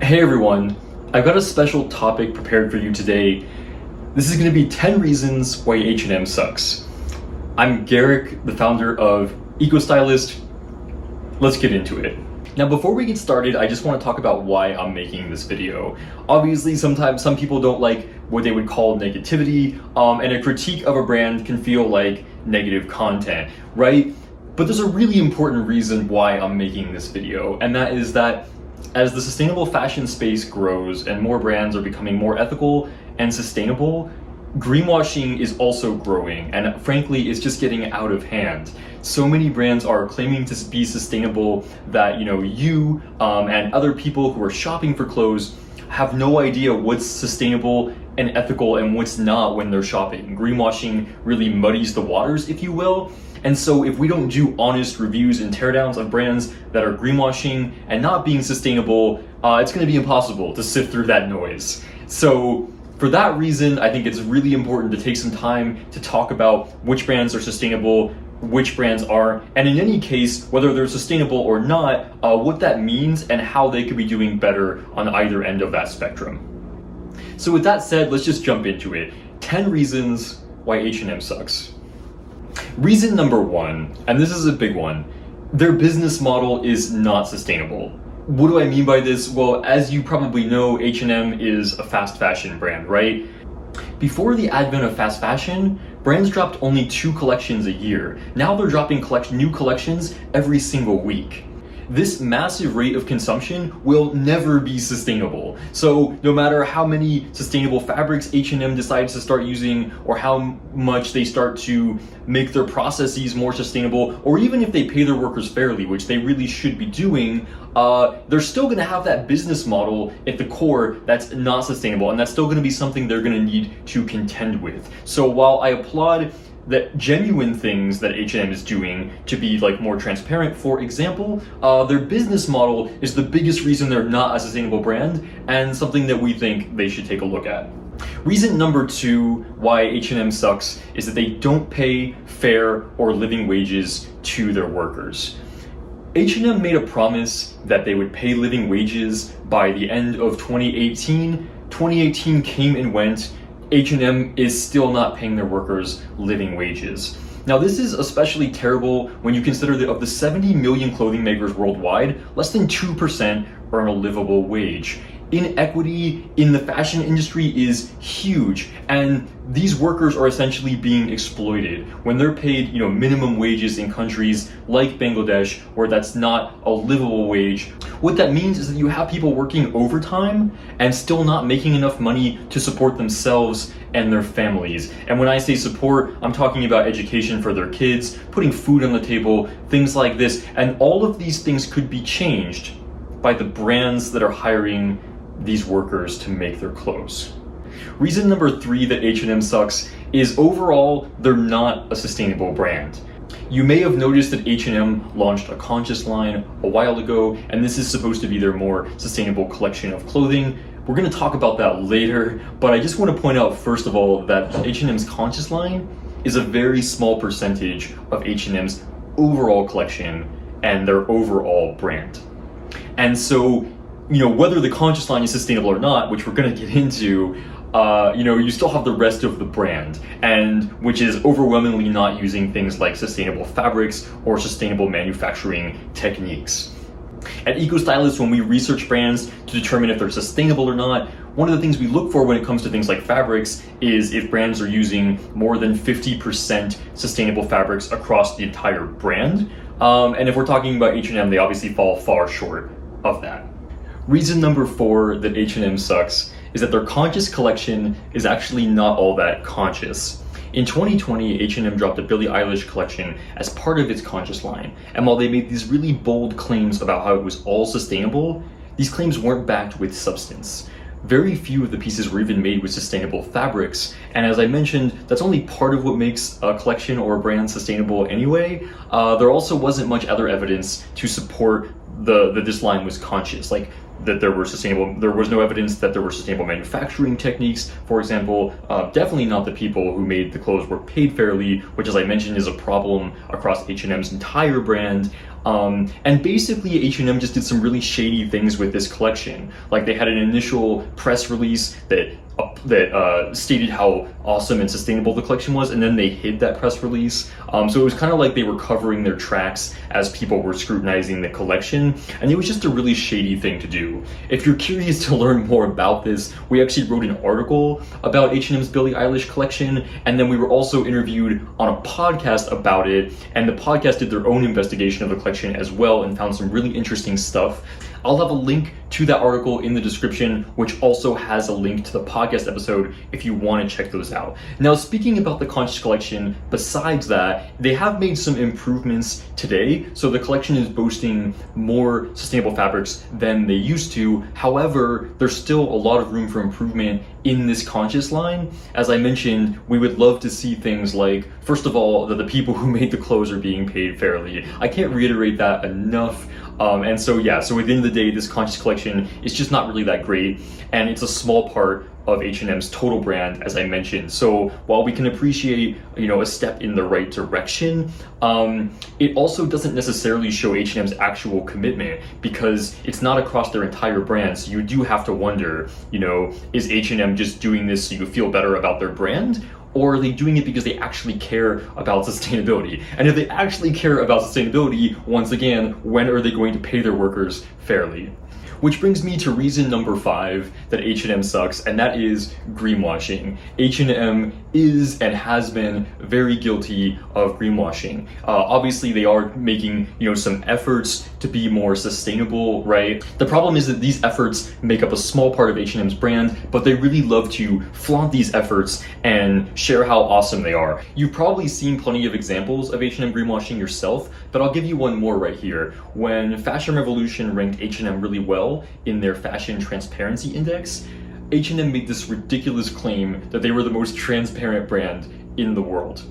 Hey everyone, I've got a special topic prepared for you today. This is going to be 10 reasons why H&M sucks. I'm Garrick, the founder of Eco-Stylist. Let's get into it. Now before we get started, I just want to talk about why I'm making this video. Obviously, sometimes some people don't like what they would call negativity, and a critique of a brand can feel like negative content, right? But there's a really important reason why I'm making this video, and that is that as the sustainable fashion space grows and more brands are becoming more ethical and sustainable, greenwashing is also growing, and frankly, it's just getting out of hand. So many brands are claiming to be sustainable that you and other people who are shopping for clothes have no idea what's sustainable and ethical and what's not when they're shopping. Greenwashing really muddies the waters, if you will. And so if we don't do honest reviews and teardowns of brands that are greenwashing and not being sustainable, it's going to be impossible to sift through that noise. So for that reason, I think it's really important to take some time to talk about which brands are sustainable, which brands aren't, and in any case, whether they're sustainable or not, what that means and how they could be doing better on either end of that spectrum. So with that said, let's just jump into it. 10 reasons why H&M sucks. Reason number one, and this is a big one, their business model is not sustainable. What do I mean by this? Well, as you probably know, H&M is a fast fashion brand, right? Before the advent of fast fashion, brands dropped only 2 collections a year. Now they're dropping new collections every single week. This massive rate of consumption will never be sustainable. So no matter how many sustainable fabrics H&M decides to start using, or how much they start to make their processes more sustainable, or even if they pay their workers fairly, which they really should be doing, they're still gonna have that business model at the core that's not sustainable, and that's still gonna be something they're gonna need to contend with. So while I applaud the genuine things that H&M is doing to be more transparent, for example, their business model is the biggest reason they're not a sustainable brand, and something that we think they should take a look at. Reason number 2 why H&M sucks is that they don't pay fair or living wages to their workers. H&M made a promise that they would pay living wages by the end of 2018. 2018 came and went. H&M is still not paying their workers living wages. Now, this is especially terrible when you consider that of the 70 million clothing makers worldwide, less than 2% earn a livable wage. Inequity in the fashion industry is huge, and these workers are essentially being exploited when they're paid, minimum wages in countries like Bangladesh, where that's not a livable wage. What that means is that you have people working overtime and still not making enough money to support themselves and their families. And when I say support, I'm talking about education for their kids, putting food on the table, things like this. And all of these things could be changed by the brands that are hiring these workers to make their clothes. Reason number 3 that H&M sucks is overall they're not a sustainable brand. You may have noticed that H&M launched a conscious line a while ago, and this is supposed to be their more sustainable collection of clothing. We're going to talk about that later, but I just want to point out first of all that H&M's conscious line is a very small percentage of H&M's overall collection and their overall brand. And so whether the conscious line is sustainable or not, which we're going to get into, you still have the rest of the brand, and which is overwhelmingly not using things like sustainable fabrics or sustainable manufacturing techniques. At Eco-Stylist, when we research brands to determine if they're sustainable or not, one of the things we look for when it comes to things like fabrics is if brands are using more than 50% sustainable fabrics across the entire brand. And if we're talking about H&M, they obviously fall far short of that. Reason number 4 that H&M sucks is that their conscious collection is actually not all that conscious. In 2020, H&M dropped a Billie Eilish collection as part of its conscious line, and while they made these really bold claims about how it was all sustainable, these claims weren't backed with substance. Very few of the pieces were even made with sustainable fabrics, and as I mentioned, that's only part of what makes a collection or a brand sustainable anyway. There also wasn't much other evidence to support that this line was conscious, that there was no evidence that there were sustainable manufacturing techniques, for example. Definitely not the people who made the clothes were paid fairly, which, as I mentioned, is a problem across H&M's entire brand. And basically H&M just did some really shady things with this collection. Like they had an initial press release that stated how awesome and sustainable the collection was, and then they hid that press release. So it was kind of like they were covering their tracks as people were scrutinizing the collection, and it was just a really shady thing to do. If you're curious to learn more about this, we actually wrote an article about H&M's Billie Eilish collection, and then we were also interviewed on a podcast about it, and the podcast did their own investigation of the collection as well and found some really interesting stuff. I'll have a link to that article in the description, which also has a link to the podcast episode if you want to check those out. Now, speaking about the Conscious collection, besides that, they have made some improvements today. So the collection is boasting more sustainable fabrics than they used to. However, there's still a lot of room for improvement in this Conscious line. As I mentioned, we would love to see things like, first of all, that the people who made the clothes are being paid fairly. I can't reiterate that enough. And so at the end of the day, this Conscious collection is just not really that great, and it's a small part of H&M's total brand, as I mentioned. So while we can appreciate, a step in the right direction, it also doesn't necessarily show H&M's actual commitment, because it's not across their entire brand. So you do have to wonder, is H&M just doing this so you feel better about their brand? Or are they doing it because they actually care about sustainability? And if they actually care about sustainability, once again, when are they going to pay their workers fairly? Which brings me to reason number 5 that H&M sucks, and that is greenwashing. H&M is and has been very guilty of greenwashing. Obviously, they are making some efforts to be more sustainable, right? The problem is that these efforts make up a small part of H&M's brand, but they really love to flaunt these efforts and share how awesome they are. You've probably seen plenty of examples of H&M greenwashing yourself, but I'll give you one more right here. When Fashion Revolution ranked H&M really well in their fashion transparency index, H&M made this ridiculous claim that they were the most transparent brand in the world.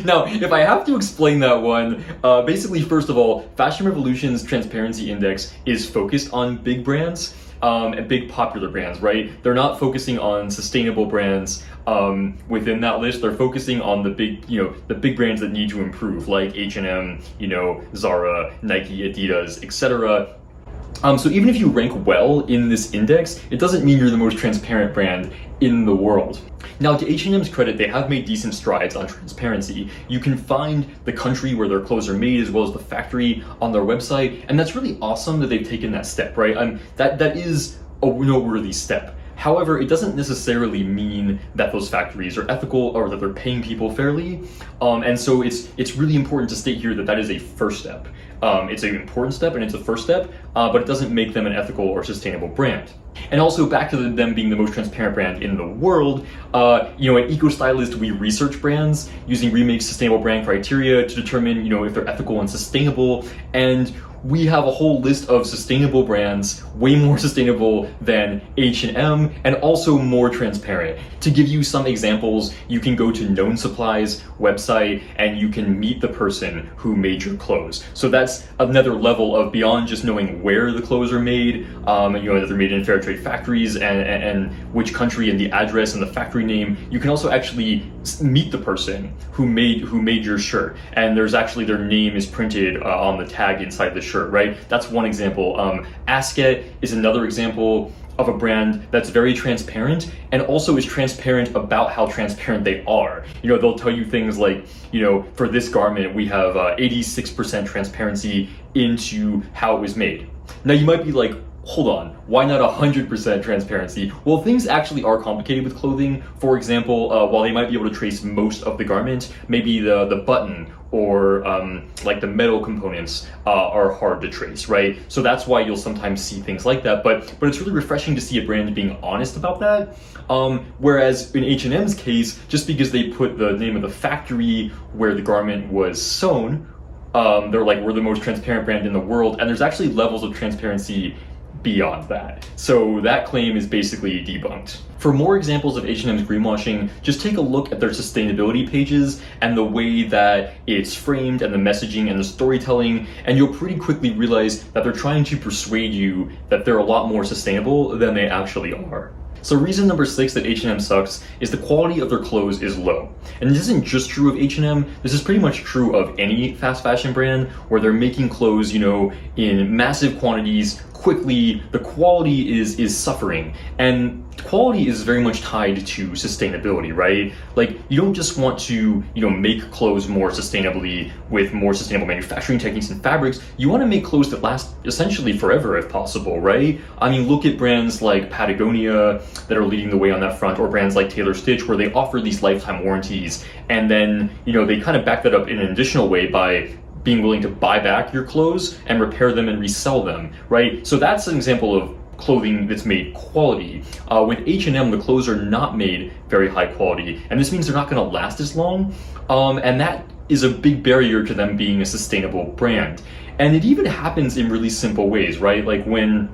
Now, if I have to explain that one, basically, first of all, Fashion Revolution's transparency index is focused on big brands and big popular brands, right? They're not focusing on sustainable brands within that list. They're focusing on the big brands that need to improve, like H&M, Zara, Nike, Adidas, etc. So even if you rank well in this index, it doesn't mean you're the most transparent brand in the world. Now, to H&M's credit, they have made decent strides on transparency. You can find the country where their clothes are made as well as the factory on their website, and that's really awesome that they've taken that step, right? That is a noteworthy step. However, it doesn't necessarily mean that those factories are ethical or that they're paying people fairly. And so it's really important to state here that that is a first step. It's an important step and it's a first step, but it doesn't make them an ethical or sustainable brand. And also back to them being the most transparent brand in the world, at Eco-Stylist, we research brands using Remake's sustainable brand criteria to determine, if they're ethical and sustainable. And we have a whole list of sustainable brands, way more sustainable than H&M, and also more transparent. To give you some examples, you can go to Known Supply's website and you can meet the person who made your clothes. So that's another level of beyond just knowing where the clothes are made, that they're made in fair trade factories and which country and the address and the factory name. You can also actually meet the person who made your shirt, and there's actually their name is printed on the tag inside the shirt, right? That's one example. Asket is another example of a brand that's very transparent and also is transparent about how transparent they are. They'll tell you things like, for this garment, we have 86% transparency into how it was made. Now you might be like, hold on, why not 100% transparency? Well, things actually are complicated with clothing. For example, while they might be able to trace most of the garment, maybe the button or like the metal components are hard to trace, right? So that's why you'll sometimes see things like that. But it's really refreshing to see a brand being honest about that. Whereas in H&M's case, just because they put the name of the factory where the garment was sewn, they're like, we're the most transparent brand in the world. And there's actually levels of transparency beyond that. So that claim is basically debunked. For more examples of H&M's greenwashing, just take a look at their sustainability pages and the way that it's framed and the messaging and the storytelling, and you'll pretty quickly realize that they're trying to persuade you that they're a lot more sustainable than they actually are. So reason number 6 that H&M sucks is the quality of their clothes is low. And this isn't just true of H&M, this is pretty much true of any fast fashion brand where they're making clothes, in massive quantities, quickly. The quality is suffering. And quality is very much tied to sustainability, right? Like, you don't just want to, make clothes more sustainably with more sustainable manufacturing techniques and fabrics. You want to make clothes that last essentially forever if possible, right? I mean, look at brands like Patagonia that are leading the way on that front, or brands like Taylor Stitch where they offer these lifetime warranties. And then, they kind of back that up in an additional way by being willing to buy back your clothes and repair them and resell them, right? So that's an example of clothing that's made quality. With H&M, the clothes are not made very high quality, and this means they're not going to last as long, and that is a big barrier to them being a sustainable brand. And it even happens in really simple ways, right? Like when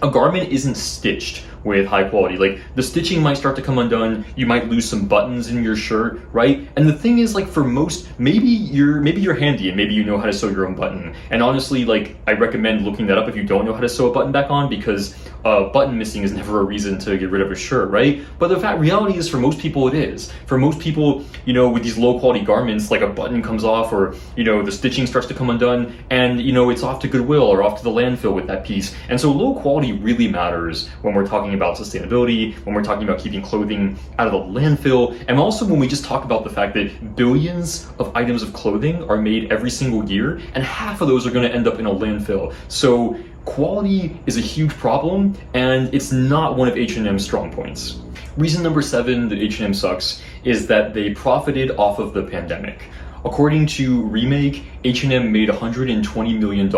a garment isn't stitched with high quality, like the stitching might start to come undone, you might lose some buttons in your shirt, right? And the thing is, like, for most, maybe you're handy and maybe you know how to sew your own button. And honestly, like, I recommend looking that up if you don't know how to sew a button back on, because button missing is never a reason to get rid of a shirt, right? But the reality is, for most people it is. For most people, with these low quality garments, like a button comes off, or the stitching starts to come undone, and it's off to Goodwill or off to the landfill with that piece. And so low quality really matters when we're talking about sustainability, when we're talking about keeping clothing out of the landfill, and also when we just talk about the fact that billions of items of clothing are made every single year, and half of those are going to end up in a landfill. So quality is a huge problem, and it's not one of H&M's strong points. Reason number 7 that H&M sucks is that they profited off of the pandemic. According to Remake, H&M made $120 million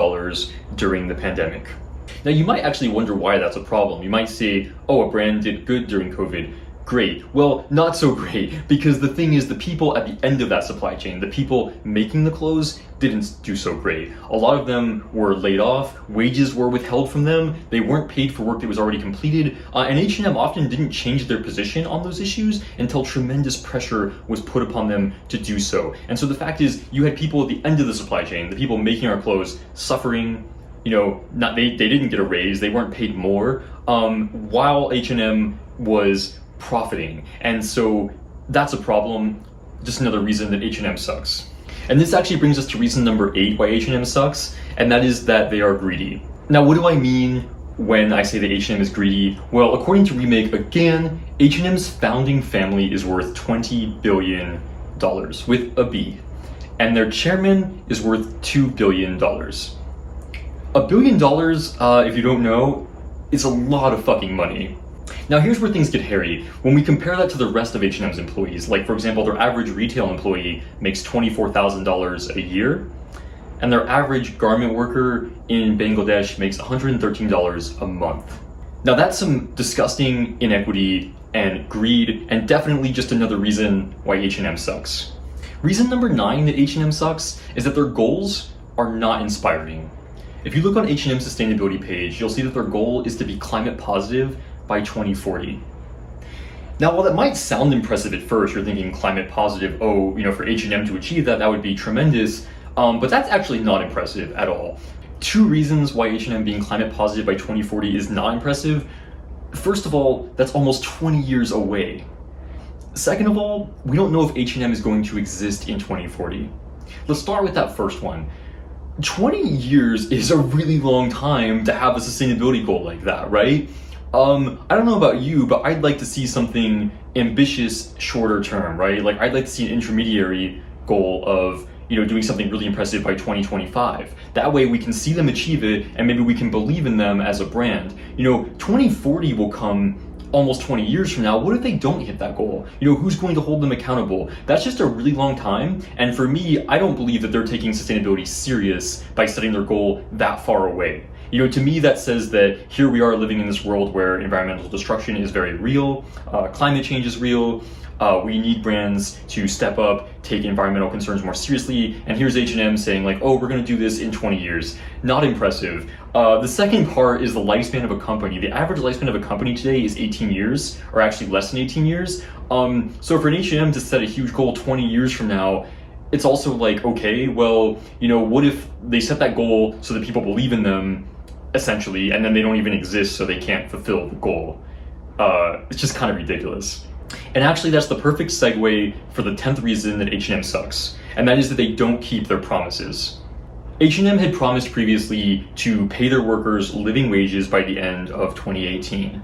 during the pandemic. Now, you might actually wonder why that's a problem. You might say, oh, a brand did good during COVID. Great. Well, not so great, because the thing is, the people at the end of that supply chain, the people making the clothes, didn't do so great. A lot of them were laid off, wages were withheld from them, they weren't paid for work that was already completed, and H&M often didn't change their position on those issues until tremendous pressure was put upon them to do so. And so the fact is, you had people at the end of the supply chain, the people making our clothes, suffering. They didn't get a raise, they weren't paid more, while H&M was profiting. And so that's a problem, just another reason that H&M sucks. And this actually brings us to reason number 8 why H&M sucks, and that is that they are greedy. Now, what do I mean when I say that H&M is greedy? Well, according to Remake, again, H&M's founding family is worth $20 billion, with a B, and their chairman is worth $2 billion. $1 billion, if you don't know, is a lot of fucking money. Now, here's where things get hairy. When we compare that to the rest of H&M's employees, like, for example, their average retail employee makes $24,000 a year, and their average garment worker in Bangladesh makes $113 a month. Now, that's some disgusting inequity and greed, and definitely just another reason why H&M sucks. Reason number 9 that H&M sucks is that their goals are not inspiring. If you look on H&M's sustainability page, you'll see that their goal is to be climate positive by 2040. Now, while that might sound impressive at first, you're thinking climate positive, for H&M to achieve that would be tremendous, but that's actually not impressive at all. 2 reasons why H&M being climate positive by 2040 is not impressive. First of all, that's almost 20 years away. Second of all, we don't know if H&M is going to exist in 2040. Let's start with that first one. 20 years is a really long time to have a sustainability goal like that, right? I don't know about you, but I'd like to see something ambitious shorter term, right? Like, I'd like to see an intermediary goal of, doing something really impressive by 2025. That way we can see them achieve it, and maybe we can believe in them as a brand. 2040 will come almost 20 years from now. What if they don't hit that goal? Who's going to hold them accountable? That's just a really long time. And for me, I don't believe that they're taking sustainability serious by setting their goal that far away. To me, that says that here we are living in this world where environmental destruction is very real, climate change is real, we need brands to step up, take environmental concerns more seriously, and here's H&M saying like, oh, we're gonna do this in 20 years. Not impressive. The second part is the lifespan of a company. The average lifespan of a company today is 18 years, or actually less than 18 years. So for an H&M to set a huge goal 20 years from now, it's also like, okay, well, what if they set that goal so that people believe in them, essentially, and then they don't even exist, so they can't fulfill the goal. It's just kind of ridiculous. And actually, that's the perfect segue for the 10th reason that H&M sucks, and that is that they don't keep their promises. H&M had promised previously to pay their workers living wages by the end of 2018.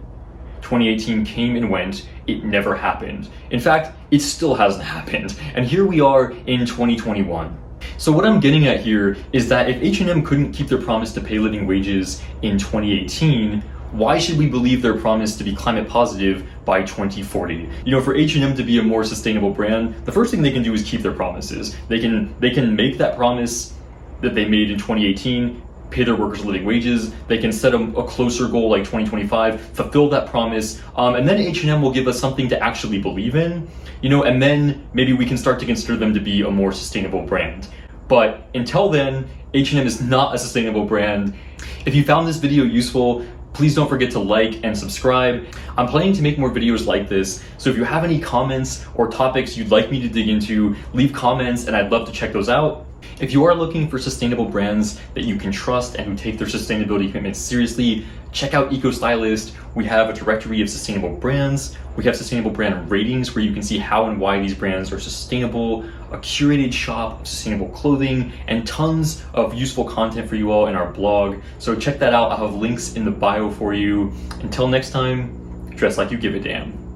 2018 came and went, it never happened. In fact, it still hasn't happened, and here we are in 2021. So what I'm getting at here is that if H&M couldn't keep their promise to pay living wages in 2018, why should we believe their promise to be climate positive by 2040? You know, for H&M to be a more sustainable brand, the first thing they can do is keep their promises. They can make that promise that they made in 2018, pay their workers living wages. They can set a closer goal like 2025, fulfill that promise, and then H&M will give us something to actually believe in, you know, and then maybe we can start to consider them to be a more sustainable brand. But until then, H&M is not a sustainable brand. If you found this video useful, please don't forget to like and subscribe. I'm planning to make more videos like this, so if you have any comments or topics you'd like me to dig into, leave comments and I'd love to check those out. If you are looking for sustainable brands that you can trust and who take their sustainability commitments seriously, check out Eco-Stylist. We have a directory of sustainable brands. We have sustainable brand ratings where you can see how and why these brands are sustainable, a curated shop of sustainable clothing, and tons of useful content for you all in our blog. So check that out. I'll have links in the bio for you. Until next time, dress like you give a damn.